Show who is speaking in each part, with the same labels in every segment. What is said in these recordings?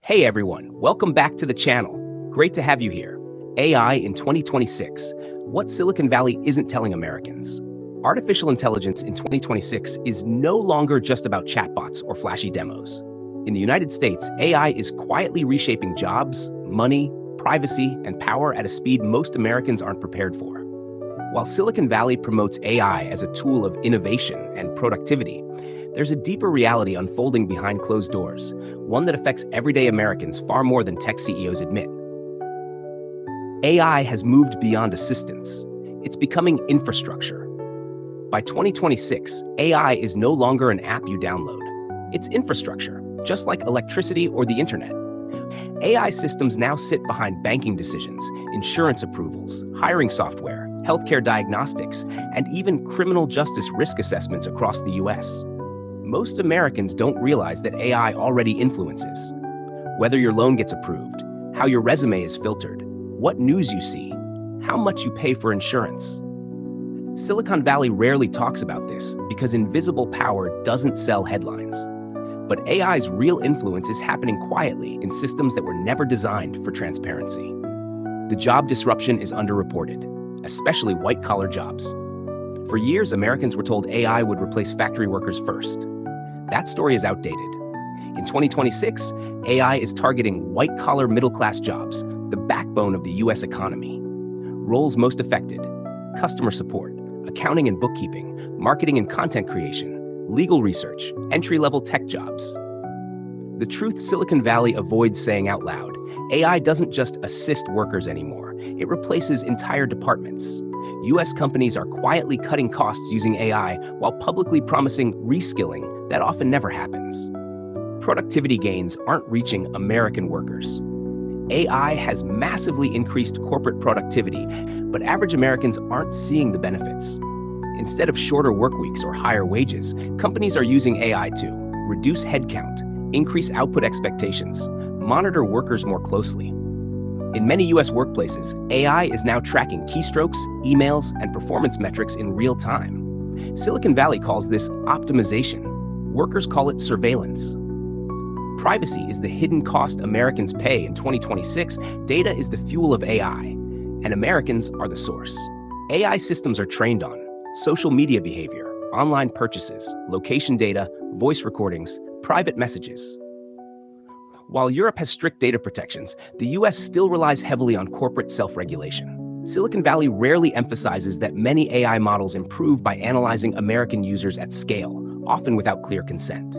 Speaker 1: Hey everyone, welcome back to the channel. Great to have you here. AI in 2026. What Silicon Valley isn't telling Americans. Artificial intelligence in 2026 is no longer just about chatbots or flashy demos. In the United States, AI is quietly reshaping jobs, money, privacy, and power at a speed most Americans aren't prepared for. While Silicon Valley promotes AI as a tool of innovation and productivity, there's a deeper reality unfolding behind closed doors, one that affects everyday Americans far more than tech CEOs admit. AI has moved beyond assistance. It's becoming infrastructure. By 2026, AI is no longer an app you download. It's infrastructure, just like electricity or the internet. AI systems now sit behind banking decisions, insurance approvals, hiring software, healthcare diagnostics, and even criminal justice risk assessments across the US. Most Americans don't realize that AI already influences whether your loan gets approved, how your resume is filtered, what news you see, how much you pay for insurance. Silicon Valley rarely talks about this because invisible power doesn't sell headlines. But AI's real influence is happening quietly in systems that were never designed for transparency. The job disruption is underreported, especially white-collar jobs. For years, Americans were told AI would replace factory workers first. That story is outdated. In 2026, AI is targeting white-collar middle-class jobs, the backbone of the US economy. Roles most affected: customer support, accounting and bookkeeping, marketing and content creation, legal research, entry-level tech jobs. The truth Silicon Valley avoids saying out loud: AI doesn't just assist workers anymore, it replaces entire departments. US companies are quietly cutting costs using AI while publicly promising reskilling that often never happens. Productivity gains aren't reaching American workers. AI has massively increased corporate productivity, but average Americans aren't seeing the benefits. Instead of shorter work weeks or higher wages, companies are using AI to reduce headcount, increase output expectations, monitor workers more closely. In many US workplaces, AI is now tracking keystrokes, emails, and performance metrics in real time. Silicon Valley calls this optimization. Workers call it surveillance. Privacy is the hidden cost Americans pay in 2026. Data is the fuel of AI, and Americans are the source. AI systems are trained on social media behavior, online purchases, location data, voice recordings, private messages. While Europe has strict data protections, the US still relies heavily on corporate self-regulation. Silicon Valley rarely emphasizes that many AI models improve by analyzing American users at scale, often without clear consent.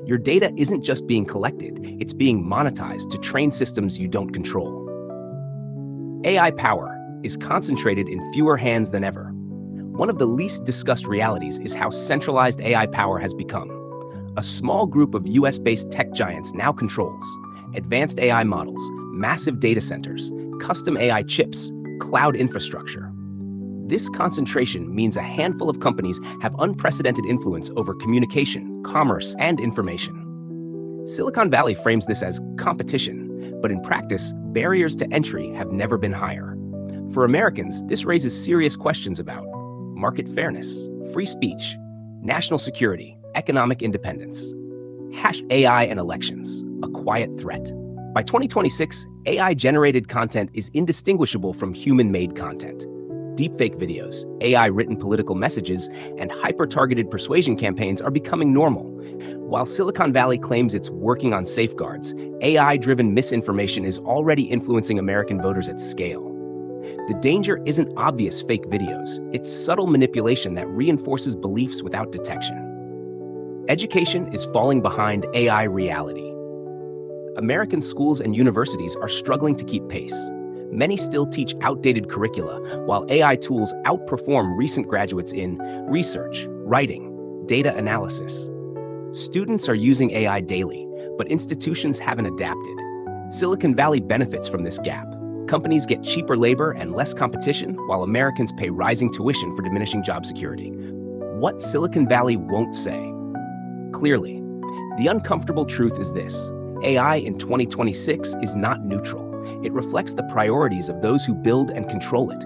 Speaker 1: Your data isn't just being collected, it's being monetized to train systems you don't control. AI power is concentrated in fewer hands than ever. One of the least discussed realities is how centralized AI power has become. A small group of US-based tech giants now controls advanced AI models, massive data centers, custom AI chips, cloud infrastructure. This concentration means a handful of companies have unprecedented influence over communication, commerce, and information. Silicon Valley frames this as competition, but in practice, barriers to entry have never been higher. For Americans, this raises serious questions about market fairness, free speech, national security, economic independence. AI and elections, a quiet threat. By 2026, AI-generated content is indistinguishable from human-made content. Deepfake videos, AI-written political messages, and hyper-targeted persuasion campaigns are becoming normal. While Silicon Valley claims it's working on safeguards, AI-driven misinformation is already influencing American voters at scale. The danger isn't obvious fake videos, it's subtle manipulation that reinforces beliefs without detection. Education is falling behind AI reality. American schools and universities are struggling to keep pace. Many still teach outdated curricula, while AI tools outperform recent graduates in research, writing, data analysis. Students are using AI daily, but institutions haven't adapted. Silicon Valley benefits from this gap. Companies get cheaper labor and less competition, while Americans pay rising tuition for diminishing job security. What Silicon Valley won't say? Clearly, the uncomfortable truth is this: AI in 2026 is not neutral. It reflects the priorities of those who build and control it.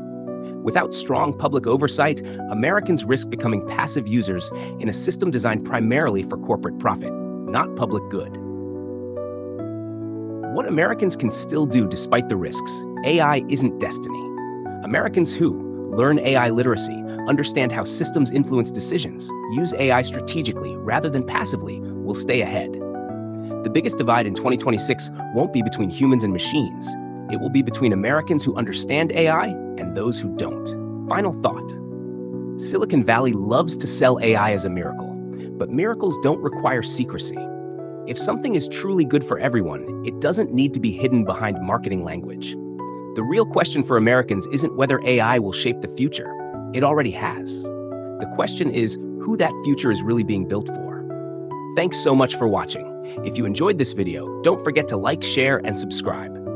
Speaker 1: Without strong public oversight, Americans risk becoming passive users in a system designed primarily for corporate profit, not public good. what Americans can still do despite the risks. AI isn't destiny. Americans who learn AI literacy, understand how systems influence decisions, use AI strategically rather than passively, will stay ahead. The biggest divide in 2026 won't be between humans and machines. It will be between Americans who understand AI and those who don't. Final thought. Silicon Valley loves to sell AI as a miracle, but miracles don't require secrecy. If something is truly good for everyone, it doesn't need to be hidden behind marketing language. The real question for Americans isn't whether AI will shape the future. It already has. The question is who that future is really being built for. Thanks so much for watching. If you enjoyed this video, don't forget to like, share, and subscribe.